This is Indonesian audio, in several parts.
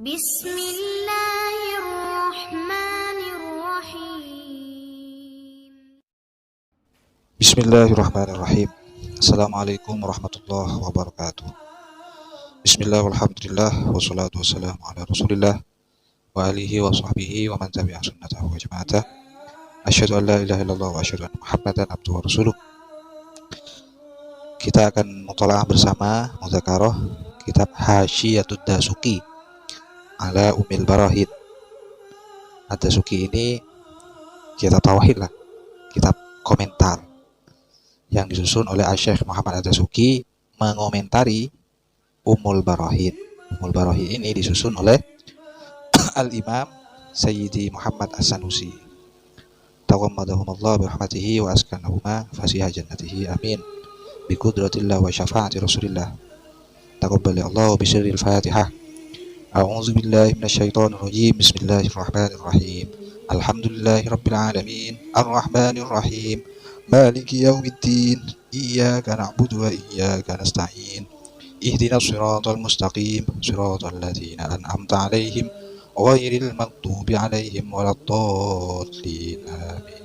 Bismillahirrahmanirrahim. Bismillahirrahmanirrahim. Assalamualaikum warahmatullahi wabarakatuh. Bismillah walhamdulillah wassalatu wassalamu ala rasulillah wa alihi wa sahbihi wa man tabi'a sunnatahu wa jama'atah. Asyhadu an la ilaha illallah wa asyhadu anna Muhammadan abduhu wa rasuluh. Kita akan muthala'ah bersama mudzakarah kitab Hasyiatud Dasuki ala Ummil Barahid. Ad-Dasuki ini kitab tauhid lah, kitab komentar yang disusun oleh Syekh Muhammad Ad-Dasuki mengomentari Ummul Barahid. Ummul Barahid ini disusun oleh Al-Imam Sayyidi Muhammad As-Sanusi. Taqammadahumullah birahmatihi wa askanahuma fasiha jannatihi amin. Bi qudratillah wa syafaati Rasulillah. Taqabbal Allah bi sirril Fatihah. A'udzu billahi minasyaitonir rajim. Bismillahirrahmanirrahim. Alhamdulillahirabbil alamin. Arrahmanir rahim. Maliki yaumiddin. Iyyaka na'budu wa iyyaka nasta'in. Ihdinas siratal mustaqim. Siratal ladzina an'amta 'alaihim ghairil maghdubi 'alaihim waladdallin. Amin.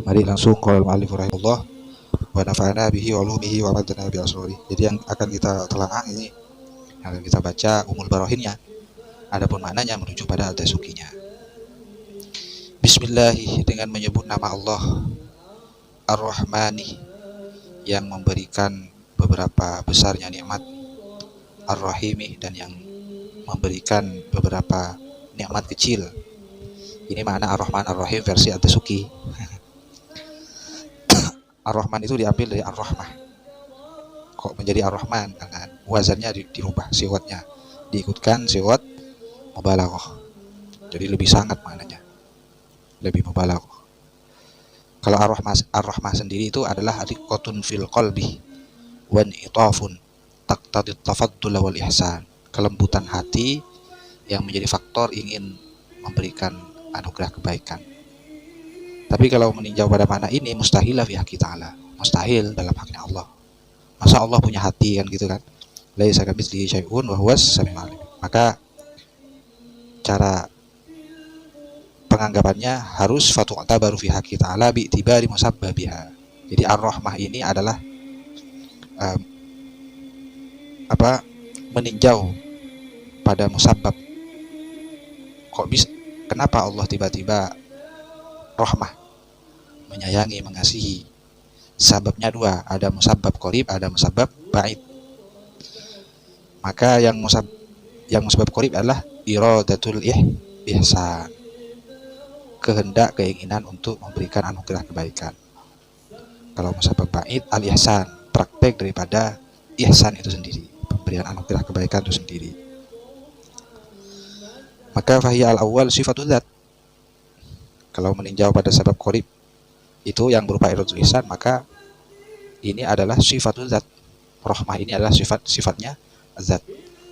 Mari langsung qala al-mu'allif rahimahullah wa nafa'ana bihi wa ulumihi wa madana bi asrari. Jadi yang akan kita telaah ini, yang akan kita baca Ummul Barahidnya. Adapun maknanya merujuk pada Ad-Dasukinya. Bismillahi, dengan menyebut nama Allah Ar-Rahmani, yang memberikan beberapa besarnya nikmat, Ar-Rahimi, dan yang memberikan beberapa nikmat kecil. Ini makna Ar-Rahman Ar-Rahim versi Ad-Dasuki. Ar-Rahman itu diambil dari Ar-Rahmah. Kok menjadi Ar-Rahman? Dengan wazannya dirubah, siwatnya diikutkan siwat mubalaghah. Jadi lebih sangat maknanya, lebih mubalaghah. Kalau Ar-Rahmah sendiri itu adalah riqqatun fil qalbi wa itafun taqtadi tafaddul wal ihsan. Kelembutan hati yang menjadi faktor ingin memberikan anugerah kebaikan. Tapi kalau meninjau pada makna ini, mustahil fi haqi ta'ala, mustahil dalam haknya Allah. Masa Allah punya hati kan gitu kan? Laisa kamitslihi syai'un wa huwas samiul alim. Maka cara penganggapannya harus fatu'tabaru fi haqi ta'ala bi itibari musabbabiha. Jadi Ar-Rahmah ini adalah meninjau pada musabbab. Kok bisa, kenapa Allah tiba-tiba rahmah, menyayangi, mengasihi? Sababnya dua, ada musabbab qarib, ada musabbab ba'id. Maka yang musabbab qarib adalah iradatul ihsan, kehendak, keinginan untuk memberikan anugerah kebaikan. Kalau musabbab ba'id al-ihsan, praktek daripada ihsan itu sendiri, pemberian anugerah kebaikan itu sendiri. Maka fahiya al-awwal sifatul dzat. Kalau meninjau pada sabab qarib itu yang berupa iradatul ihsan, maka ini adalah sifatul dzat. Rahmah ini adalah sifatnya zat.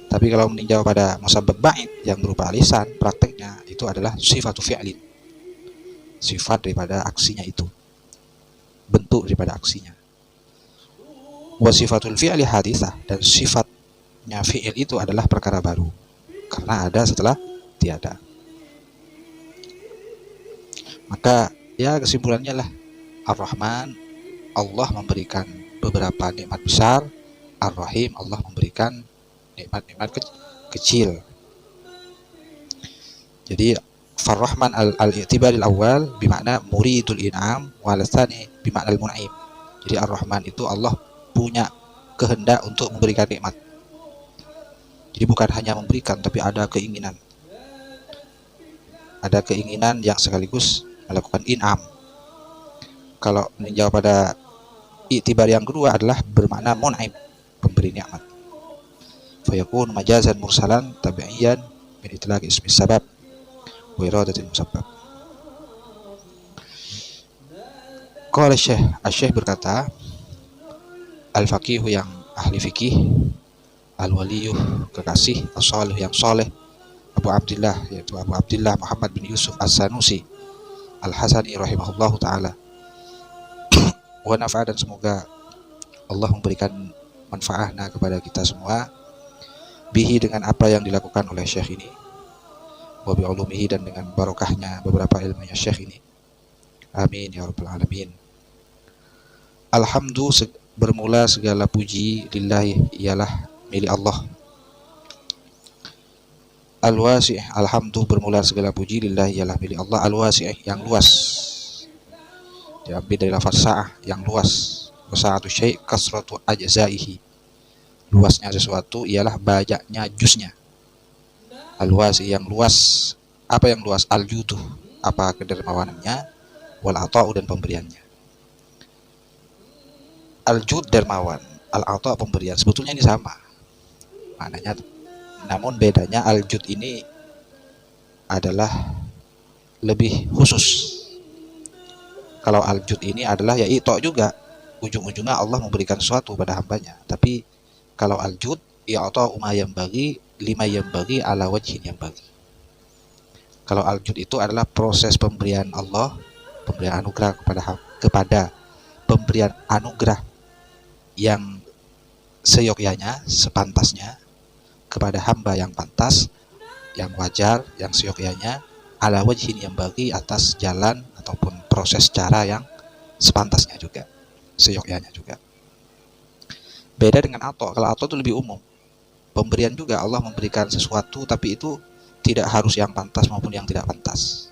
Tapi kalau meninjau pada musabbab ba'id yang berupa al-ihsan, prakteknya itu adalah sifatu fi'lin, sifat daripada aksinya itu, bentuk daripada aksinya. Wa sifatul fi'li haditsah, dan sifatnya fi'il itu adalah perkara baru karena ada setelah tiada. Maka ya kesimpulannya lah, Ar-Rahman, Allah memberikan beberapa nikmat besar. Ar-Rahim, Allah memberikan nikmat-nikmat kecil. Jadi Ar-Rahman al-i'tibaril awal bimakna muridul in'am, wal tsani bimakna al-mun'im. Jadi Ar-Rahman itu Allah punya kehendak untuk memberikan nikmat. Jadi bukan hanya memberikan, tapi ada keinginan. Ada keinginan yang sekaligus melakukan in'am. Kalau meninjau pada i'tibar yang kedua adalah bermakna mun'im, pemberi nikmat. Fayakun majazan mursalan tabi'iyan min itlaq ismi sabab wa iradatil musabbab. Qala Syekh berkata, al-faqihu yang ahli fikih, al-waliyuh kekasih, as-salih yang saleh, Abu Abdillah, yaitu Abu Abdillah Muhammad bin Yusuf As-Sanusi Al-Hasani rahimahullahu ta'ala. Wa nafa'a, dan semoga Allah memberikan manfaatnya kepada kita semua. bihi dengan apa yang dilakukan oleh syekh ini, wa bi ulumihi dan dengan barokahnya beberapa ilmunya syekh ini. Amin ya rabbal alamin. Alhamdu bermula segala puji lillahi ialah milik Allah. Al-wasi' alhamdu bermula segala puji lillahi ialah milik Allah, al-wasi' yang luas. Diambil dari lafaz sa'ah yang luas. Wasa'atu syai' kasratu ajzaihi. Luasnya sesuatu ialah banyaknya juznya. Al-wasi' yang luas. Apa yang luas? Al-judu, apa kedermawanannya, wal ata'u dan pemberiannya. Al-jud dermawan, al-ata' pemberian. Sebetulnya ini sama maknanya, namun bedanya al-jud ini adalah lebih khusus. Kalau al-jud ini adalah ya ito juga, ujung-ujungnya Allah memberikan sesuatu pada hambanya. Tapi kalau al-jud ya atau umayam bagi lima yang bagi ala wajhin yang bagi. Kalau al-jud itu adalah proses pemberian Allah, pemberian anugerah kepada pemberian anugerah yang seyogyanya, sepantasnya kepada hamba yang pantas, yang wajar, yang seyogyanya, ala wajhin yang bagi atas jalan ataupun proses cara yang sepantasnya juga, seyogyanya juga. Beda dengan ato. Kalau ato itu lebih umum. Pemberian juga Allah memberikan sesuatu, tapi itu tidak harus yang pantas maupun yang tidak pantas.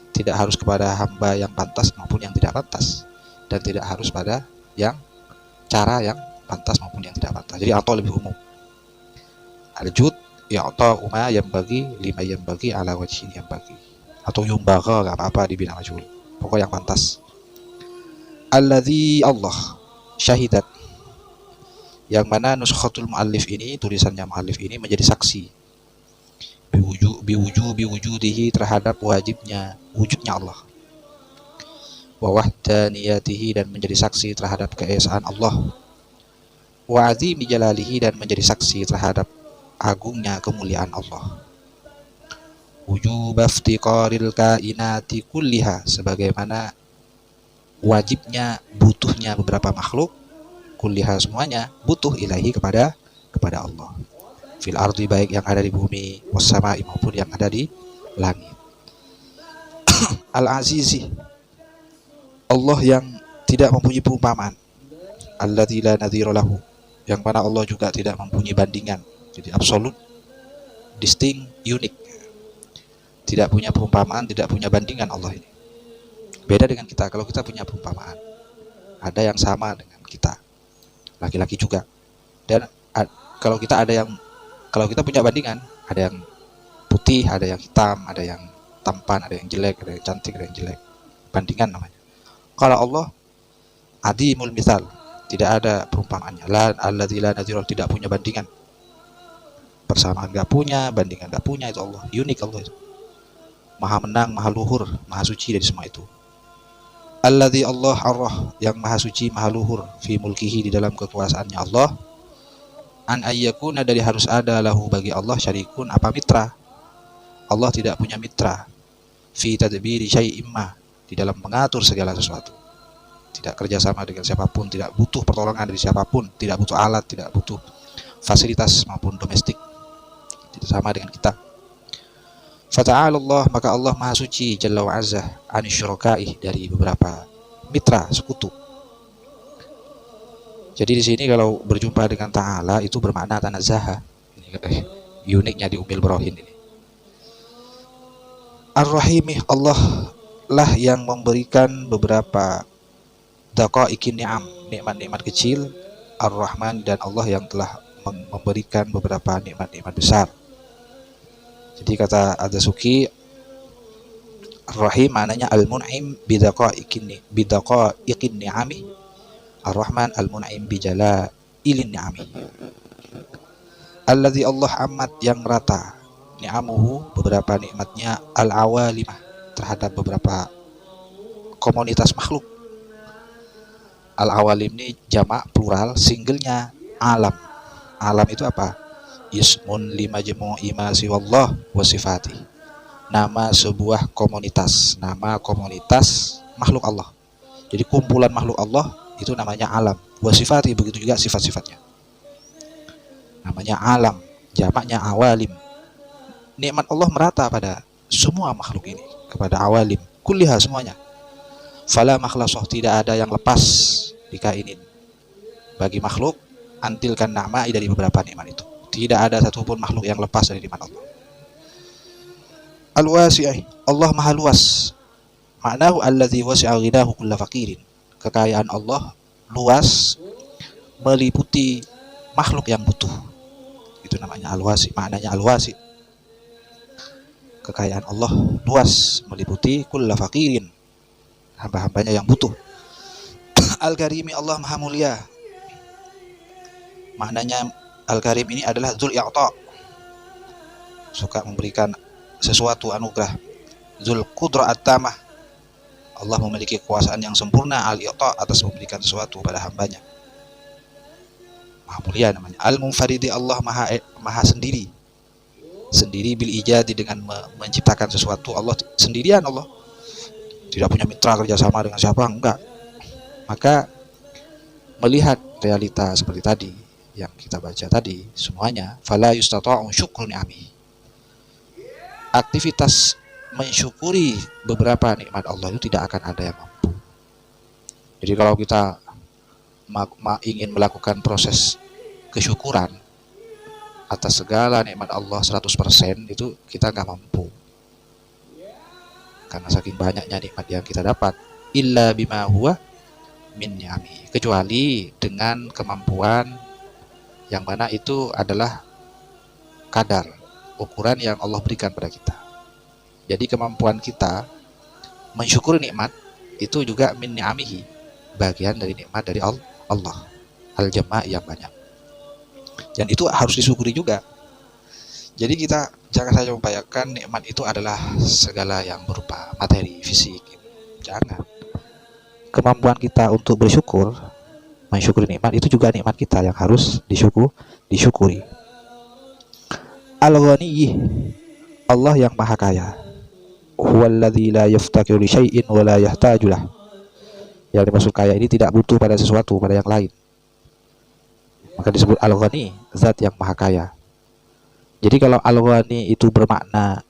Tidak harus kepada hamba yang pantas maupun yang tidak pantas, dan tidak harus pada yang cara yang pantas maupun yang tidak pantas. Jadi ato lebih umum. Al-jud ya atau uma yang bagi lima yang bagi ala wajhin yang bagi, atau yumbaga gak apa-apa dibina majhul, pokok yang pantas. Alladzi Allah syahidat, yang mana nuskhatul muallif ini, tulisannya muallif ini menjadi saksi biwujudihi terhadap wajibnya wujudnya Allah, wa wahdaniyatihi dan menjadi saksi terhadap keesaan Allah, wa azimi jalalihi dan menjadi saksi terhadap agungnya kemuliaan Allah, wujub iftiqaril kainati kulliha, sebagaimana wajibnya butuhnya beberapa makhluk, kulliha semuanya butuh ilahi kepada Allah, fil ardi baik yang ada di bumi, wassama'i maupun yang ada di langit. Al-azizi Allah yang tidak mempunyai perumpamaan, alladzi la nadhira lahu, yang mana Allah juga tidak mempunyai bandingan. Jadi absolut, distinct, unik, tidak punya perumpamaan, tidak punya bandingan Allah ini. Beda dengan kita. Kalau kita punya perumpamaan, ada yang sama dengan kita, laki-laki juga. Dan kalau kita punya bandingan, ada yang putih, ada yang hitam, ada yang tampan, ada yang jelek, ada yang cantik, ada yang jelek. Bandingan namanya. Kalau Allah adimul misal, tidak ada perumpamaannya. La alladzi la nadhira, tidak punya bandingan. Persamaan gak punya, bandingan gak punya, itu Allah. Unik Allah itu. Maha menang, maha luhur, maha suci dari semua itu. Alladzi Allah arrah, yang maha suci, maha luhur, fi mulkihi, di dalam kekuasaannya Allah. An ayyakuna, dari harus ada lahu bagi Allah syarikun, apa mitra. Allah tidak punya mitra. Fi tadbiri syai'im ma, di dalam mengatur segala sesuatu. Tidak kerjasama dengan siapapun, tidak butuh pertolongan dari siapapun, tidak butuh alat, tidak butuh fasilitas maupun domestik. Tidak sama dengan kita. Fata'ala Allah, maka Allah maha suci jalla wa azza anis syuraka'i, dari beberapa mitra sekutu. Jadi di sini kalau berjumpa dengan ta'ala itu bermakna tanazzaha. Ini uniknya di Ummul Barahin ini. Ar-Rahimih, Allah lah yang memberikan beberapa daqaiqin ni'am, nikmat-nikmat kecil. Ar-Rahman, dan Allah yang telah memberikan beberapa nikmat-nikmat besar. Jadi kata Ad-Dasuki, Ar-Rahim maknanya al-mun'im bidaqaiqin ni'ami, Ar-Rahman al-mun'im bijala'ilin ni'ami. Alladzi Allah amat, yang rata, ni'amuhu, beberapa nikmatnya, al-awalimah, terhadap beberapa komunitas makhluk. Al-awalim ini jamak plural, singlenya alam. Alam itu apa? Ismun limajmu'i ma siwallah wa sifati. Nama sebuah komunitas, nama komunitas makhluk Allah. Jadi kumpulan makhluk Allah itu namanya alam. Wa sifati, begitu juga sifat-sifatnya. Namanya alam, jamaknya awalim. Nikmat Allah merata pada semua makhluk ini, kepada awalim kulliha semuanya. Fala makhlasoh, tidak ada yang lepas bikainin bagi makhluk antilkan na'ma'i, dari beberapa nikmat itu. Tidak ada satupun makhluk yang lepas dari nikmat Allah. Al-wasi'ih, Allah maha luas. Ma'nahu alladzi wasi'a ghinahu kulla faqirin. Kekayaan Allah luas, meliputi makhluk yang butuh. Itu namanya al-wasi', maknanya al-wasi'. Kekayaan Allah luas, meliputi kulla faqirin, hamba-hambanya yang butuh. Al-karimi, Allah maha mulia. Maknanya al-karim ini adalah dzul i'ta, suka memberikan sesuatu anugerah. Dzul qudrah at-tamah, Allah memiliki kekuasaan yang sempurna, al-i'ta, atas memberikan sesuatu pada hambanya. Maha mulia namanya. Al-munfaridi, Allah maha sendiri. Sendiri bil ijadi, dengan menciptakan sesuatu. Allah sendirian, Allah tidak punya mitra kerjasama dengan siapa, enggak. Maka melihat realita seperti tadi yang kita baca tadi semuanya, fala yustata'u syukru ni'ami, aktivitas mensyukuri beberapa nikmat Allah itu tidak akan ada yang mampu. Jadi kalau kita ingin melakukan proses kesyukuran atas segala nikmat Allah 100%, itu kita nggak mampu, karena saking banyaknya nikmat yang kita dapat. Illa bima huwa min ni'ami, kecuali dengan kemampuan yang mana itu adalah kadar ukuran yang Allah berikan pada kita. Jadi kemampuan kita mensyukuri nikmat itu juga min ni'amihi, bagian dari nikmat dari Allah al-jama' yang banyak, dan itu harus disyukuri juga. Jadi kita jangan saja membayangkan nikmat itu adalah segala yang berupa materi, fisik. Jangan. Kemampuan kita untuk bersyukur, mensyukuri nikmat, itu juga nikmat kita yang harus disyukuri. Al-Ghani, Allah yang maha kaya. Huwallazi la yaftakiru li syai'in wa la yahtaju lah. Yang dimaksud kaya ini tidak butuh pada sesuatu, pada yang lain. Maka disebut Al-Ghani, zat yang maha kaya. Jadi kalau Al-Ghani itu bermakna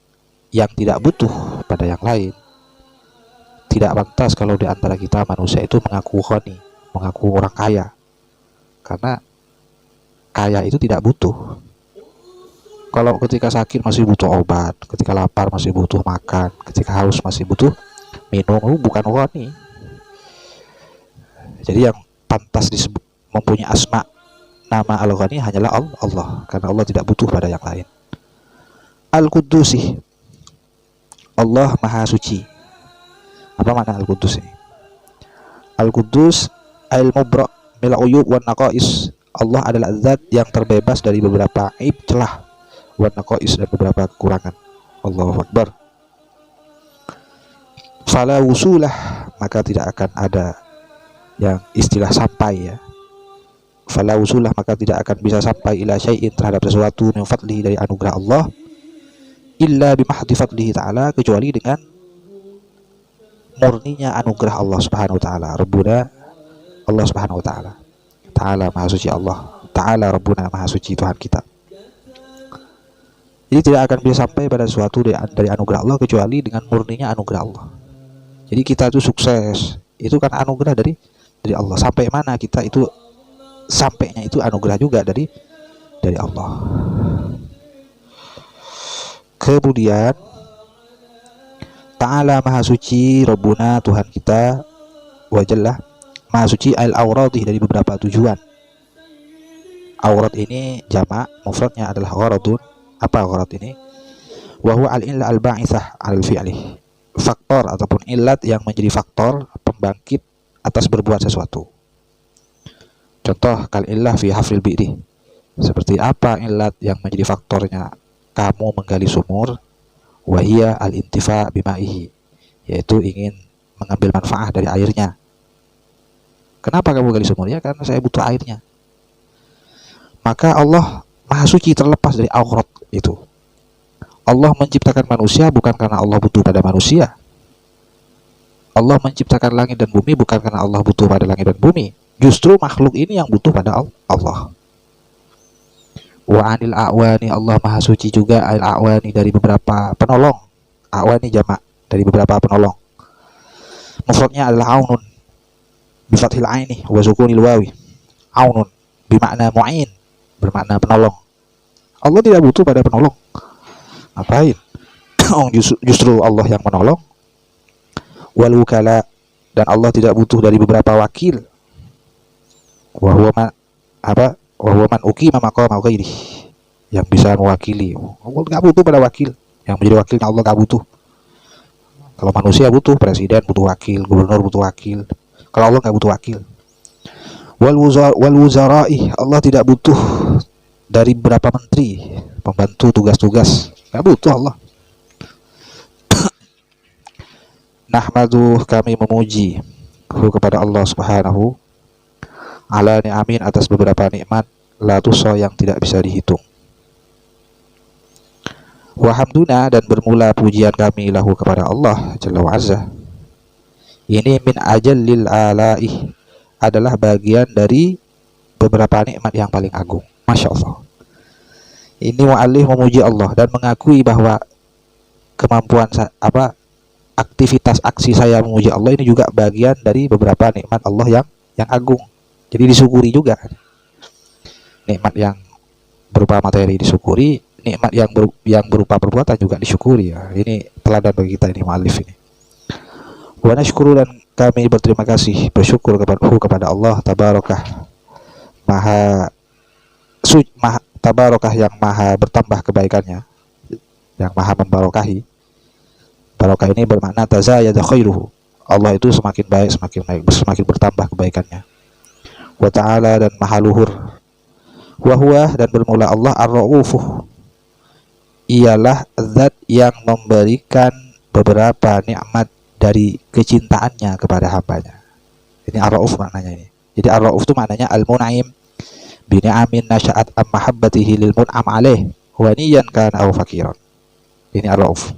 yang tidak butuh pada yang lain, tidak pantas kalau di antara kita manusia itu mengaku ghani, mengaku orang kaya. Karena kaya itu tidak butuh. Kalau ketika sakit masih butuh obat, ketika lapar masih butuh makan, ketika haus masih butuh minum, bukan ghani. Jadi yang pantas disebut mempunyai asma nama Al-Ghani hanyalah Allah, karena Allah tidak butuh pada yang lain. Al-Qudusi, Allah maha suci. Apa makna Al-Quddus ini? Al-Quddus al-mubra' mil uyub wan naqais. Allah adalah zat yang terbebas dari beberapa aib, celah, wan naqais, dan beberapa kekurangan. Allahu Akbar. Fala wusulah, maka tidak akan ada yang istilah sampai, ya. Fala wusulah, maka tidak akan bisa sampai ila syai'in, terhadap sesuatu, min fadlihi, dari anugerah Allah, illa bimahdi fadlihi ta'ala, kecuali dengan murninya anugerah Allah Subhanahu wa taala. Rabbuna, Allah Subhanahu wa taala. Ta'ala maha suci Allah. Ta'ala Rabbuna, maha suci Tuhan kita. Jadi tidak akan bisa sampai pada sesuatu dari anugerah Allah kecuali dengan murninya anugerah Allah. Jadi kita itu sukses, itu kan anugerah dari Allah. Sampai mana kita itu sampainya itu anugerah juga dari Allah. Kemudian Ta'ala maha suci Rabbuna, Tuhan kita, wajallah, maha suci al-awradih, dari beberapa tujuan. Awrad ini jamak, mufradnya adalah gharadun. Apa gharad ini? Wa huwa al-illa al-ba'itsah al-fi'li, faktor ataupun illat yang menjadi faktor pembangkit atas berbuat sesuatu. Contoh, kal illah fi hafril bi'ri. Seperti apa illat yang menjadi faktornya kamu menggali sumur? Wahia al-intifa bima'ihi, yaitu ingin mengambil manfaat dari airnya. Kenapa kamu gali sumur? Ya karena saya butuh airnya. Maka Allah maha suci terlepas dari aurat itu. Allah menciptakan manusia bukan karena Allah butuh pada manusia. Allah menciptakan langit dan bumi bukan karena Allah butuh pada langit dan bumi. Justru makhluk ini yang butuh pada Allah. Wa anil a'wani, Allah maha suci juga al a'wani dari beberapa penolong. A'wani jamak dari beberapa penolong. Mufradnya adalah aunun bi fathil aini wa sukunil wawi. Aunun bermakna mu'in, bermakna penolong. Allah tidak butuh pada penolong. Ngapain? Justru Allah yang menolong. Wal wukala, dan Allah tidak butuh dari beberapa wakil. Wa huwa man apa? Wa huwa man uqima maqama ghairi, yang bisa mewakili. Allah enggak butuh pada wakil. Yang menjadi wakilnya Allah enggak butuh. Kalau manusia butuh, presiden butuh wakil, gubernur butuh wakil. Kalau Allah enggak butuh wakil. Wal wuzara'i, Allah tidak butuh dari beberapa menteri, pembantu tugas-tugas. Enggak butuh Allah. Nahmadu, kami memuji kepada Allah Subhanahu ala ni'amin, atas beberapa nikmat la tusa, yang tidak bisa dihitung. Wa hamduna, dan bermula pujian kami lahu kepada Allah Jalla wa Azza. Ini min ajallil alaih, adalah bagian dari beberapa nikmat yang paling agung. Masya Allah. Ini mu'allif memuji Allah dan mengakui bahwa kemampuan aktivitas aksi saya memuji Allah ini juga bagian dari beberapa nikmat Allah yang agung. Jadi disyukuri juga. Nikmat yang berupa materi disyukuri, nikmat yang berupa perbuatan juga disyukuri ya. Ini teladan bagi kita ini mu'allif ini. Wa nashkuru, dan kami berterima kasih, bersyukur kepada Allah tabarakah, tabarakah, yang maha bertambah kebaikannya, yang maha membarokahi. Barokah ini bermakna tazayada khairuhu, Allah itu semakin baik, semakin bertambah kebaikannya. Wa ta'ala, dan maha luhur. Wa huwa, dan bermula Allah ar-ra'ufuh, ialah zat yang memberikan beberapa nikmat dari kecintaannya kepada hambanya. Ini ar-ra'uf maknanya ini. Jadi ar-ra'uf itu maknanya al-mun'im bi ni'amin nasya'at am mahabbatihi lil mun'am alaih wa niyan kana aw fakiran. Ini ar-ra'uf.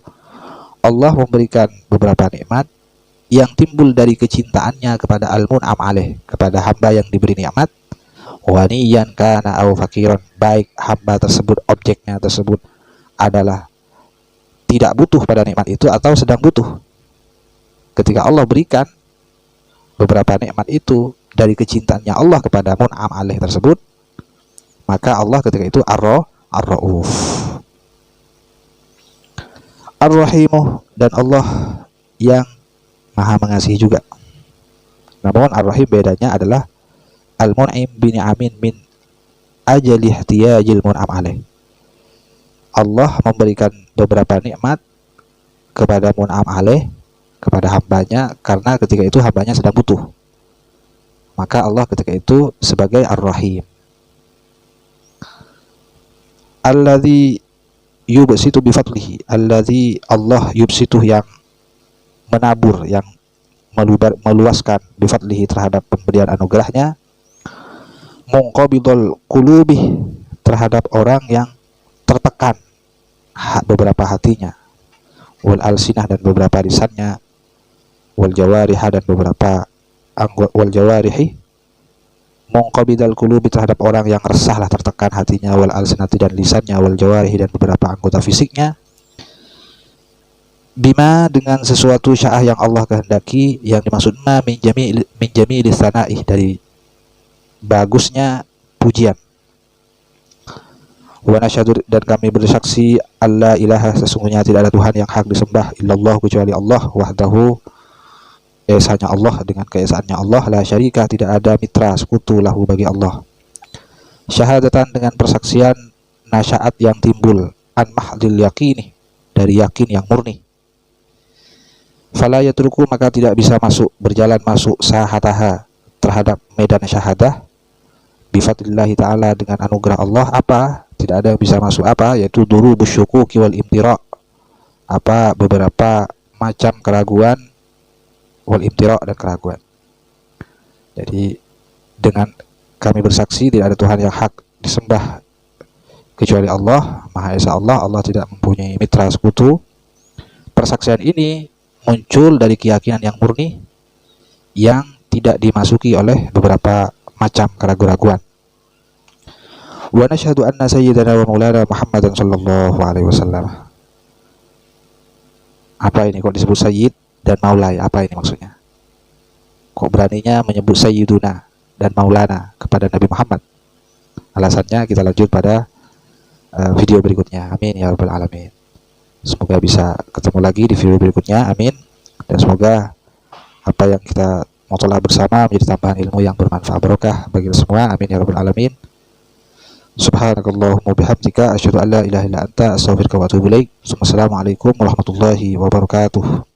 Allah memberikan beberapa nikmat yang timbul dari kecintaannya kepada al-mun'am alaih, kepada hamba yang diberi nikmat, wa niyan kana aw fakiran, baik hamba tersebut, objeknya tersebut adalah tidak butuh pada nikmat itu atau sedang butuh. Ketika Allah berikan beberapa nikmat itu dari kecintaannya Allah kepada mun'am alaih tersebut, maka Allah ketika itu ar-ra'uf. Ar-rahimuh, dan Allah yang maha mengasihi juga. Namun ar-rahim bedanya adalah al-mun'im bi ni'amin min ajali ihtiyajil mun'am alaih. Allah memberikan beberapa nikmat kepada mun'am alaih, kepada hambanya, karena ketika itu hambanya sedang butuh. Maka Allah ketika itu sebagai ar-rahim. Alladzi yubsitu bifadlihi, alladzi, Allah yubsitu, yang menabur, yang meluaskan bifadlihi, terhadap pemberian anugerahnya, munqabidul qulubi, terhadap orang yang tertekan beberapa hatinya, wal alsinah, dan beberapa lisannya, wal jawarih, dan beberapa wal jawarihi, munqabidul qulubi, terhadap orang yang resahlah, tertekan hatinya, wal alsinati, dan lisannya, wal jawarihi, dan beberapa anggota fisiknya, bima, dengan sesuatu sya'ah yang Allah kehendaki, yang dimaksud ma min jami'i lisana'i, dari bagusnya pujian. Wa nasyhadu, dan kami bersaksi, alla ilaha, sesungguhnya tidak ada Tuhan yang hak disembah, illallah, kecuali Allah, wahdahu, esanya Allah, dengan keesaannya Allah, la syarika, tidak ada mitra sekutu, lahu, bagi Allah. Syahadatan, dengan persaksian, nasya'at, yang timbul, an mahdil yaqini, dari yakin yang murni. Fala yatruku, maka tidak bisa berjalan masuk sahataha, terhadap medan syahadah, bifadlillahi ta'ala, dengan anugerah Allah, apa? Tidak ada yang bisa masuk apa? Yaitu durubus syukuki wal imtira', beberapa macam keraguan, wal imtira', dan keraguan. Jadi dengan kami bersaksi tidak ada Tuhan yang hak disembah kecuali Allah, Maha Esa Allah, Allah tidak mempunyai mitra sekutu. Persaksian ini muncul dari keyakinan yang murni yang tidak dimasuki oleh beberapa macam keraguan-keraguan. Wa nashhadu anna sayyidana wa maulana Muhammadan sallallahu alaihi wasallam. Apa ini kok disebut sayyid dan maulai? Apa ini maksudnya? Kok beraninya menyebut sayyiduna dan maulana kepada Nabi Muhammad? Alasannya kita lanjut pada video berikutnya. Amin ya rabbal alamin. Semoga bisa ketemu lagi di video berikutnya. Amin. Dan semoga apa yang kita mutolak bersama menjadi tambahan ilmu yang bermanfaat barokah bagi kita semua. Amin ya rabbal alamin. Subhanakallahumma bihamdika asyhadu an la ilaha illa anta astaghfiruka wa atubu ilaik. Wassalamualaikum warahmatullahi wabarakatuh.